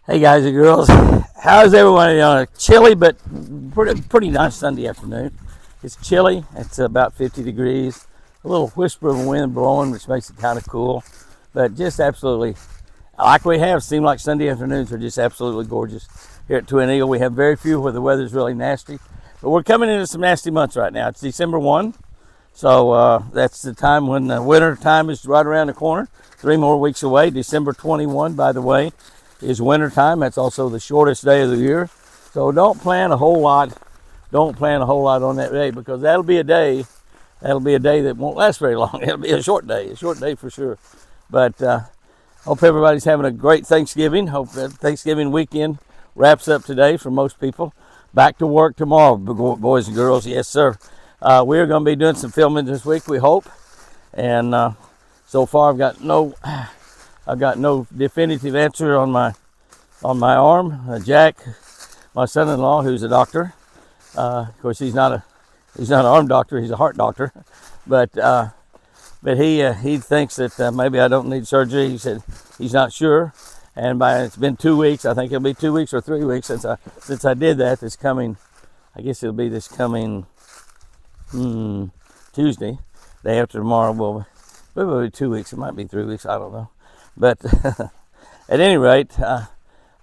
Hey guys and girls, how's everyone on a chilly but pretty nice Sunday afternoon? It's chilly, it's about 50 degrees, a little whisper of wind blowing, which makes it kind of cool, but just absolutely, like we have, seemed like Sunday afternoons are just absolutely gorgeous here at Twin Eagle. We have very few where the weather's really nasty, but we're coming into some nasty months right now. It's December 1, so that's the time when the winter time is right around the corner, 3 more weeks away. December 21, by the way, is winter time. That's also the shortest day of the year. So don't plan a whole lot. Don't plan a whole lot on that day, because that'll be a day that won't last very long. It'll be a short day for sure. But hope everybody's having a great Thanksgiving. Hope that Thanksgiving weekend wraps up today for most people. Back to work tomorrow, boys and girls. Yes, sir. We're going to be doing some filming this week, we hope. And so far, I've got no definitive answer on my arm. Jack, my son-in-law, who's a doctor. Of course, he's not an arm doctor. He's a heart doctor. But he thinks that maybe I don't need surgery. He said he's not sure. And it's been 2 weeks. I think it'll be 2 weeks or 3 weeks since I did that. This coming, I guess it'll be this coming Tuesday, day after tomorrow. Well, it will be 2 weeks. It might be 3 weeks. I don't know. But at any rate, I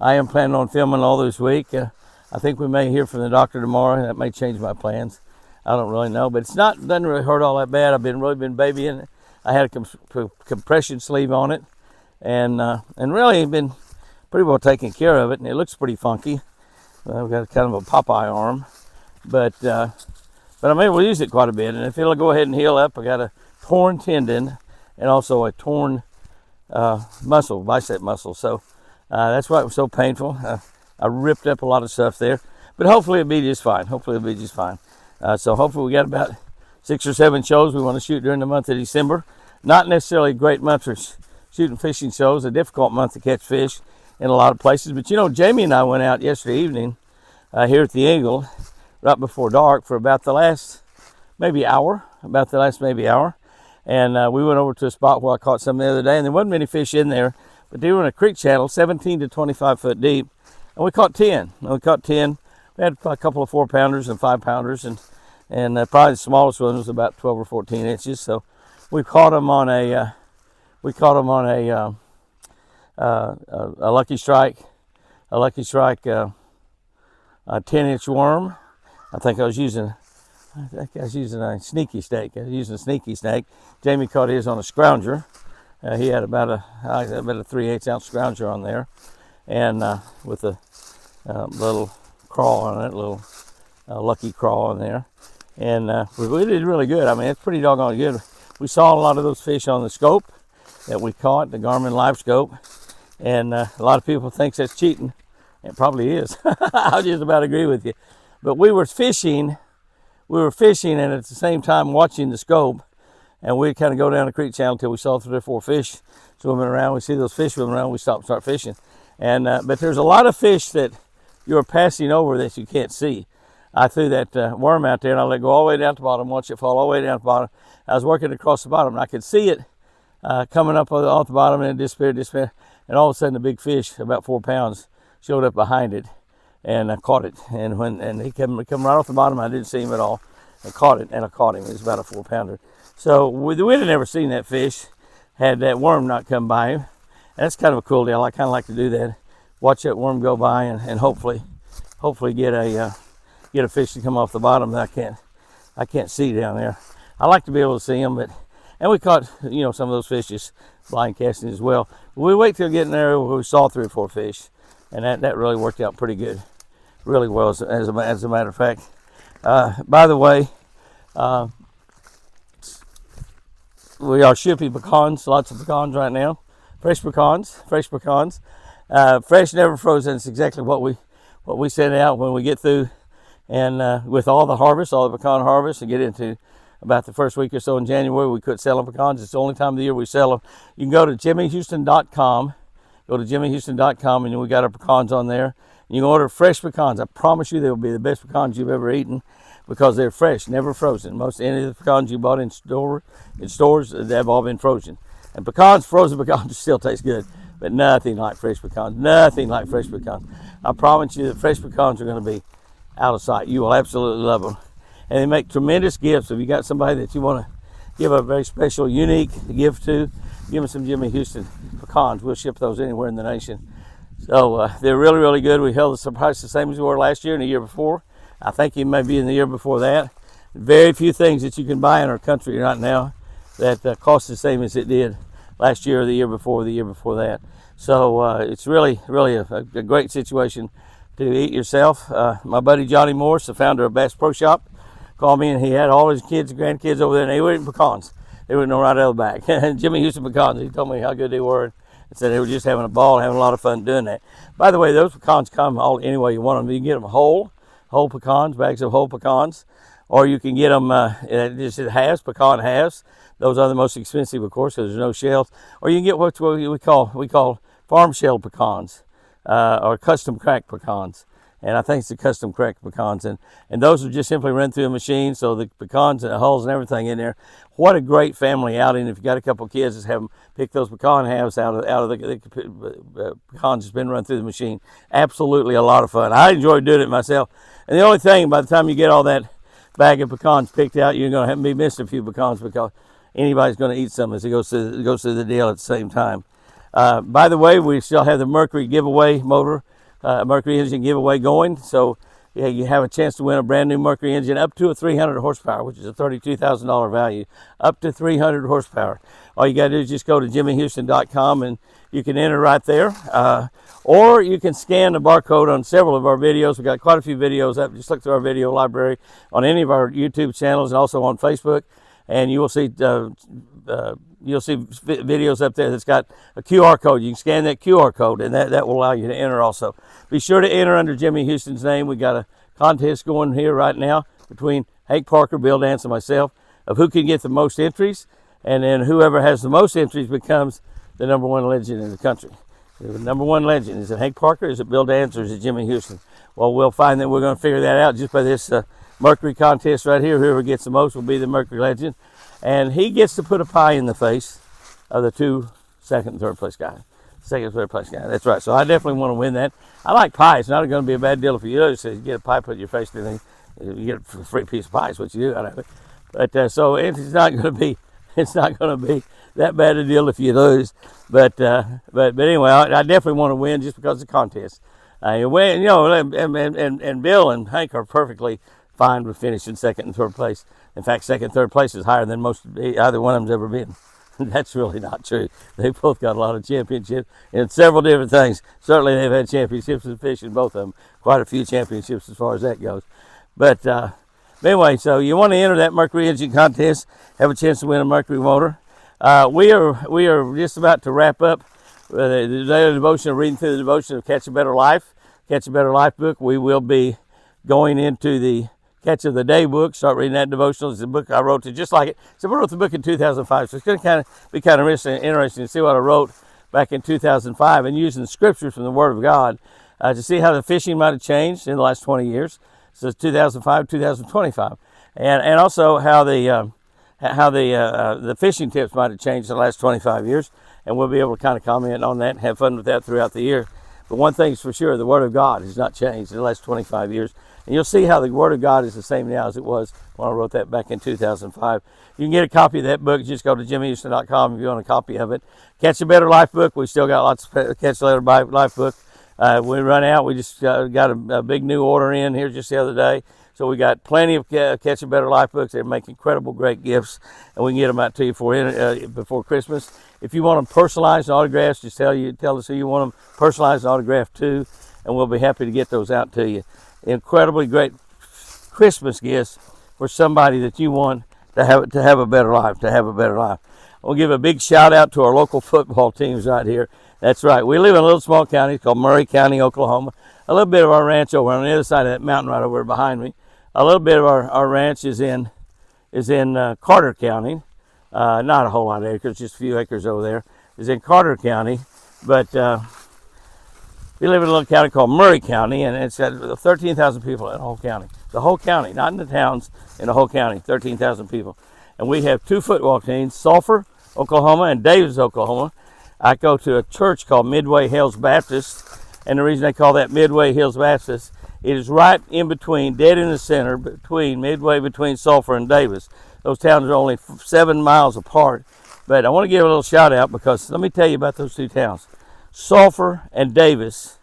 am planning on filming all this week. I think we may hear from the doctor tomorrow. That may change my plans. I don't really know, but doesn't really hurt all that bad. I've really been babying it. I had a compression sleeve on it, and really been pretty well taking care of it. And it looks pretty funky. I've got kind of a Popeye arm, but I'm able to use it quite a bit. And if it'll go ahead and heal up, I got a torn tendon and also a torn muscle, bicep muscle. So that's why it was so painful. I ripped up a lot of stuff there, but hopefully it'll be just fine. So hopefully we got about 6 or 7 shows we want to shoot during the month of December. Not necessarily a great month for shooting fishing shows, a difficult month to catch fish in a lot of places. But you know, Jamie and I went out yesterday evening here at the Eagle right before dark for about the last maybe hour. And we went over to a spot where I caught some the other day, and there wasn't many fish in there, but they were in a creek channel, 17 to 25 foot deep, and we caught 10. We had a couple of 4-pounders and 5-pounders, and probably the smallest one was about 12 or 14 inches. So we caught them on a Lucky Strike, a 10-inch worm. I think I was using a sneaky snake. Jamie caught his on a scrounger. He had about a 3/8 ounce scrounger on there, and with a little crawl on it, little lucky crawl on there. And we did really good. I mean, it's pretty doggone good. We saw a lot of those fish on the scope that we caught, the Garmin Live Scope, and a lot of people think that's cheating. It probably is. I'll just about agree with you. But we were fishing and at the same time watching the scope, and we'd kind of go down the creek channel until we saw 3 or 4 fish swimming around. We see those fish swimming around, we stop and start fishing. And but there's a lot of fish that you're passing over that you can't see. I threw that worm out there, and I let it go all the way down to the bottom, watch it fall all the way down to the bottom. I was working across the bottom, and I could see it coming up off the bottom, and it disappeared, and all of a sudden a big fish, about 4 pounds, showed up behind it. And I caught it, and he came right off the bottom. I didn't see him at all. I caught it, and I caught him. It was about a 4-pounder. So we'd have never seen that fish had that worm not come by him. And that's kind of a cool deal. I kind of like to do that. Watch that worm go by, and hopefully get a fish to come off the bottom that I can't see down there. I like to be able to see them, and we caught some of those fish just blind casting as well. We wait till getting there where we saw 3 or 4 fish, and that really worked out pretty good. Really well, as a matter of fact. By the way, we are shipping pecans, lots of pecans right now. Fresh pecans. Fresh, never frozen. It's exactly what we send out when we get through, and with all the pecan harvest, and get into about the first week or so in January, we quit selling pecans. It's the only time of the year we sell them. You can go to jimmyhouston.com. And we got our pecans on there. You can order fresh pecans. I promise you they will be the best pecans you've ever eaten, because they're fresh, never frozen. Any of the pecans you bought in stores, they've all been frozen. And frozen pecans still taste good. but nothing like fresh pecans. Nothing like fresh pecans. I promise you that fresh pecans are going to be out of sight. You will absolutely love them. And they make tremendous gifts. If you got somebody that you want to give a very special, unique gift to, give them some Jimmy Houston pecans. We'll ship those anywhere in the nation. So they're really, really good. We held the price the same as we were last year and the year before. I think it may be in the year before that. Very few things that you can buy in our country right now that cost the same as it did last year or the year before that. So it's really, really a great situation to eat yourself. My buddy Johnny Morse, the founder of Bass Pro Shop, called me, and he had all his kids and grandkids over there, and they were eating pecans. They were no right out of the bag. Jimmy Houston pecans. He told me how good they were, and said they were just having a ball, having a lot of fun doing that. By the way, those pecans come all any way you want them. You can get them whole pecans, bags of whole pecans, or you can get them just halves, pecan halves. Those are the most expensive, of course, because there's no shells. Or you can get what we call farm shell pecans, or custom cracked pecans. And I think it's the custom cracked pecans. And those are just simply run through a machine, so the pecans and the hulls and everything in there. What a great family outing. If you got a couple of kids, just have them pick those pecan halves out of the pecans that's been run through the machine. Absolutely a lot of fun. I enjoy doing it myself. And the only thing, by the time you get all that bag of pecans picked out, you're going to be missing a few pecans because anybody's going to eat some as it goes through the deal at the same time. By the way, we still have the Mercury giveaway motor, Mercury engine giveaway going. So yeah, you have a chance to win a brand new Mercury engine up to a 300 horsepower, which is a $32,000 value, up to 300 horsepower. All you got to do is just go to jimmyhouston.com and you can enter right there. Or you can scan the barcode on several of our videos. We've got quite a few videos up. Just look through our video library on any of our YouTube channels and also on Facebook. And you will see videos up there that's got a QR code. You can scan that QR code, and that will allow you to enter also. Be sure to enter under Jimmy Houston's name. We got a contest going here right now between Hank Parker, Bill Dance, and myself of who can get the most entries, and then whoever has the most entries becomes the #1 legend in the country. The #1 legend, is it Hank Parker, is it Bill Dance, or is it Jimmy Houston? Well, we'll find that. We're going to figure that out just by this Mercury contest right here. Whoever gets the most will be the Mercury legend, and he gets to put a pie in the face of the two second and third place guys. That's right. So I definitely want to win that. I like pie. It's not going to be a bad deal for you. So you get a pie put in your face, and you get a free piece of pie. Is what you do out of it. But so it's not going to be that bad a deal if you lose. But anyway, I definitely want to win just because of the contest. And Bill and Hank are perfectly fine with finishing second and third place. In fact, second and third place is higher than either one of them's ever been. That's really not true. They've both got a lot of championships in several different things. Certainly they've had championships in fishing, both of them. Quite a few championships as far as that goes. But anyway, so you want to enter that Mercury engine contest, have a chance to win a Mercury motor. We are just about to wrap up the daily devotion, reading through the devotion of Catch a Better Life book. We will be going into the Catch of the Day book, start reading that devotional. It's a book I wrote just like it. So I wrote the book in 2005, so it's going to be kind of interesting to see what I wrote back in 2005 and using the scriptures from the Word of God to see how the fishing might have changed in the last 20 years. So it's 2005, 2025, and also how the fishing tips might have changed in the last 25 years, and we'll be able to kind of comment on that and have fun with that throughout the year. But one thing's for sure, the Word of God has not changed in the last 25 years. And you'll see how the Word of God is the same now as it was when I wrote that back in 2005. You can get a copy of that book. Just go to jimmyhouston.com if you want a copy of it. Catch a Better Life book. We still got lots of Catch a Better Life book. We run out. We just got a big new order in here just the other day. So we got plenty of Catch a Better Life books. They make incredible, great gifts, and we can get them out to you before Christmas. If you want them personalized and autographed, just tell us who you want them personalized and autographed to, and we'll be happy to get those out to you. Incredibly great Christmas gifts for somebody that you want to have a better life. We'll give a big shout out to our local football teams right here. That's right. We live in a little small county called Murray County, Oklahoma. A little bit of our ranch over on the other side of that mountain right over behind me. A little bit of our ranch is in Carter County. Not a whole lot of acres, just a few acres over there. Is in Carter County, but we live in a little county called Murray County, and it's got 13,000 people in the whole county. The whole county, not in the towns, in the whole county, 13,000 people. And we have two football teams, Sulphur, Oklahoma, and Davis, Oklahoma. I go to a church called Midway Hills Baptist, and the reason they call that Midway Hills Baptist, it is right in between, dead in the center, between Sulphur and Davis. Those towns are only 7 miles apart, but I want to give a little shout out because let me tell you about those two towns. Sulphur and Davis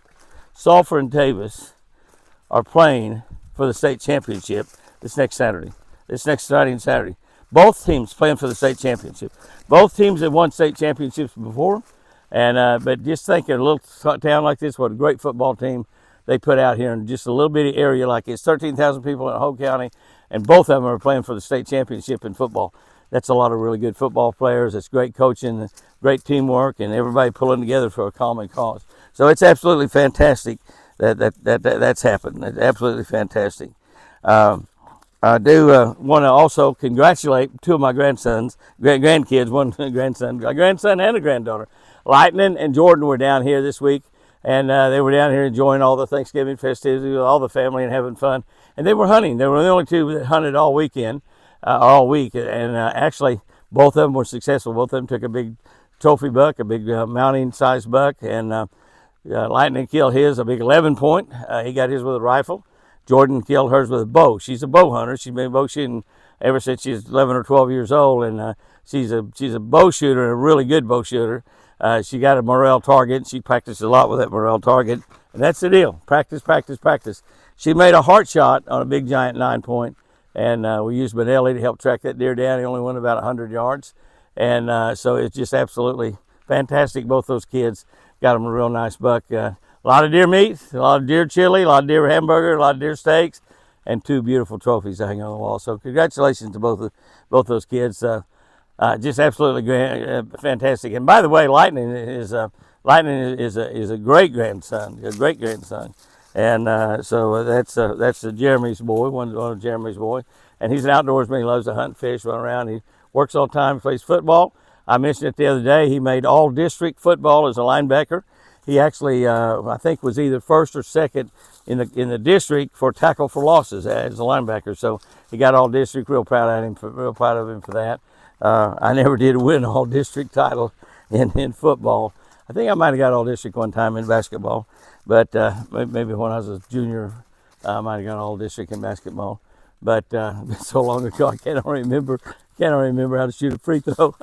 are playing for the state championship this next Friday and Saturday. Both teams playing for the state championship. Both teams have won state championships before, and but just think of a little town like this, what a great football team they put out here in just a little bitty area like it's 13,000 people in the whole county, and both of them are playing for the state championship in football. That's a lot of really good football players. It's great coaching, great teamwork, and everybody pulling together for a common cause. So it's absolutely fantastic that's happened. It's absolutely fantastic. I do want to also congratulate two of my grandkids, a grandson and a granddaughter. Lightning and Jordan were down here this week, and they were down here enjoying all the Thanksgiving festivities with all the family and having fun. And they were hunting. They were the only two that hunted all week, and actually both of them were successful. Both of them took a big trophy buck, a big mounting-sized buck, and Lightning killed his, a big 11-point. He got his with a rifle. Jordan killed hers with a bow. She's a bow hunter. She's been bow shooting ever since she's 11 or 12 years old, and she's a bow shooter, and a really good bow shooter. She got a morel target. She practiced a lot with that morel target, and that's the deal. Practice, practice, practice. She made a heart shot on a big giant 9-point, and we used Benelli to help track that deer down. He only went about 100 yards, and so it's just absolutely fantastic. Both those kids got them a real nice buck. A lot of deer meat, a lot of deer chili, a lot of deer hamburger, a lot of deer steaks, and two beautiful trophies hanging on the wall. So congratulations to both those kids. Just absolutely fantastic. And by the way, Lightning is a great grandson, and so that's Jeremy's boy, one of Jeremy's boys, and he's an outdoorsman. He loves to hunt, fish, run around. He works all the time, plays football. I mentioned it the other day. He made all district football as a linebacker. He actually, I think, was either first or second in the district for tackle for losses as a linebacker. So he got all district. Real proud of him for that. I never did win all district title in football. I think I might have got all district one time in basketball, but maybe when I was a junior, I might have got all district in basketball. But it's so long ago, I cannot remember how to shoot a free throw.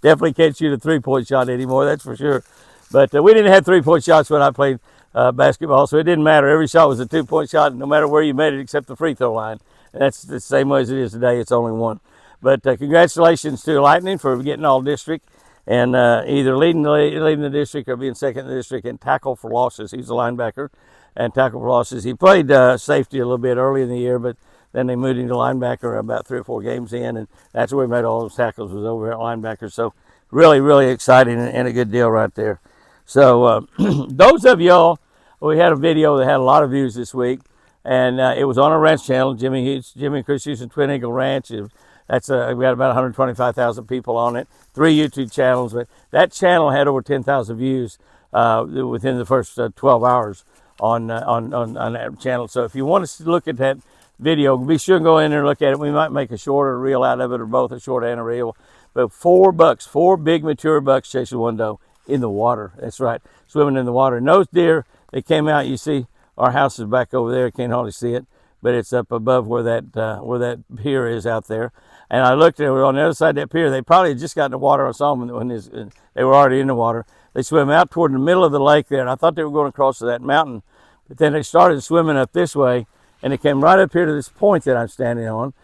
Definitely can't shoot a 3-point shot anymore, that's for sure. But we didn't have 3-point shots when I played basketball, so it didn't matter. Every shot was a 2-point shot, no matter where you made it except the free throw line. And that's the same way as it is today. It's only one. But congratulations to Lightning for getting all district and either leading the district or being second in the district in tackle for losses. He's a linebacker and tackle for losses. He played safety a little bit early in the year, but then they moved him to linebacker about 3 or 4 games in, and that's where he made all those tackles, was over at linebacker. So really, really exciting and a good deal right there. So those of y'all, we had a video that had a lot of views this week, and it was on our ranch channel, Jimmy and Chris Houston Twin Eagle Ranch. We had about 125,000 people on it, 3 YouTube channels, but that channel had over 10,000 views within the first 12 hours on that channel. So if you want to look at that video, be sure and go in there and look at it. We might make a shorter reel out of it, or both a short and a reel. But 4 big mature bucks chasing one doe in the water. That's right, swimming in the water. And those deer, they came out. You see, our house is back over there. Can't hardly see it, but it's up above where that pier is out there. And I looked at it on the other side of that pier. They probably had just got in the water. I saw them when they were already in the water. They swam out toward the middle of the lake there, and I thought they were going across to that mountain. But then they started swimming up this way, and they came right up here to this point that I'm standing on,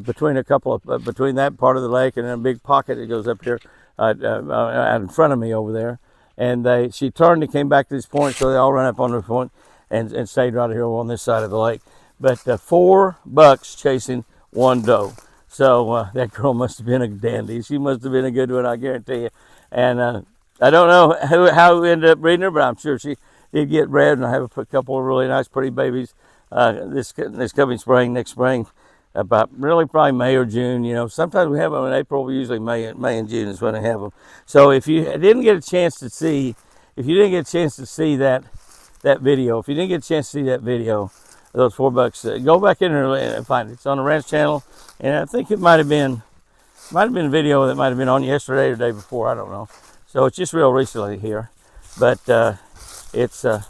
between that part of the lake and then a big pocket that goes up here out in front of me over there. And she turned and came back to this point, so they all ran up on the point and stayed right here on this side of the lake. But 4 bucks chasing one doe. So that girl must have been a dandy. She must have been a good one, I guarantee you. And I don't know how we ended up breeding her, but I'm sure she did get bred, and I have a couple of really nice, pretty babies this coming spring, next spring, about really probably May or June. You know, sometimes we have them in April, but usually May and June is when I have them. So if you didn't get a chance to see that video, those 4 bucks, go back in there and find it. It's on the ranch channel, and I think it might have been a video that might have been on yesterday or the day before. I don't know. So it's just real recently here, but it's an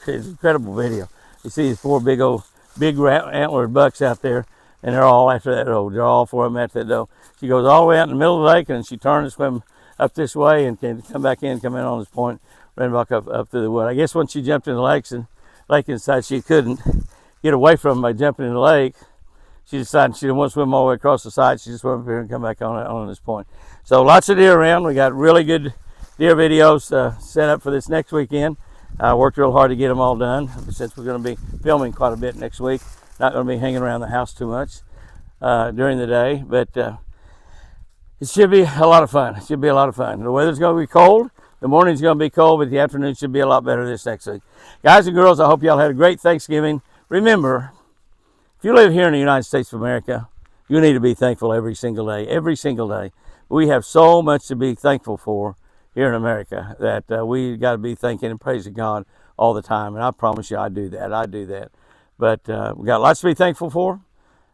incredible video. You see these four big antlered bucks out there, and they're all after that doe. They're all four of them after that doe. She goes all the way out in the middle of the lake, and she turns and swim up this way and can come in on this point, run back up through the wood. I guess once she jumped in the lake inside, she couldn't get away from them by jumping in the lake. She decided she didn't want to swim all the way across the side. She just swam up here and come back on this point. So lots of deer around. We got really good deer videos set up for this next weekend. I worked real hard to get them all done since we're going to be filming quite a bit next week. Not going to be hanging around the house too much during the day, but it should be a lot of fun. It should be a lot of fun. The weather's going to be cold. The morning's going to be cold, but the afternoon should be a lot better this next week. Guys and girls, I hope y'all had a great Thanksgiving. Remember, if you live here in the United States of America, you need to be thankful every single day. Every single day. We have so much to be thankful for here in America that we got to be thanking and praising God all the time. And I promise you, I do that. I do that. But we got lots to be thankful for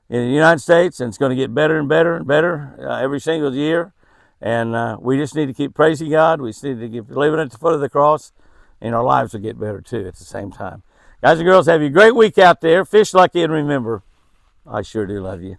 in the United States, and it's going to get better and better and better every single year. And we just need to keep praising God. We just need to keep living at the foot of the cross, and our lives will get better too at the same time. Guys and girls, have a great week out there. Fish lucky, and remember, I sure do love you.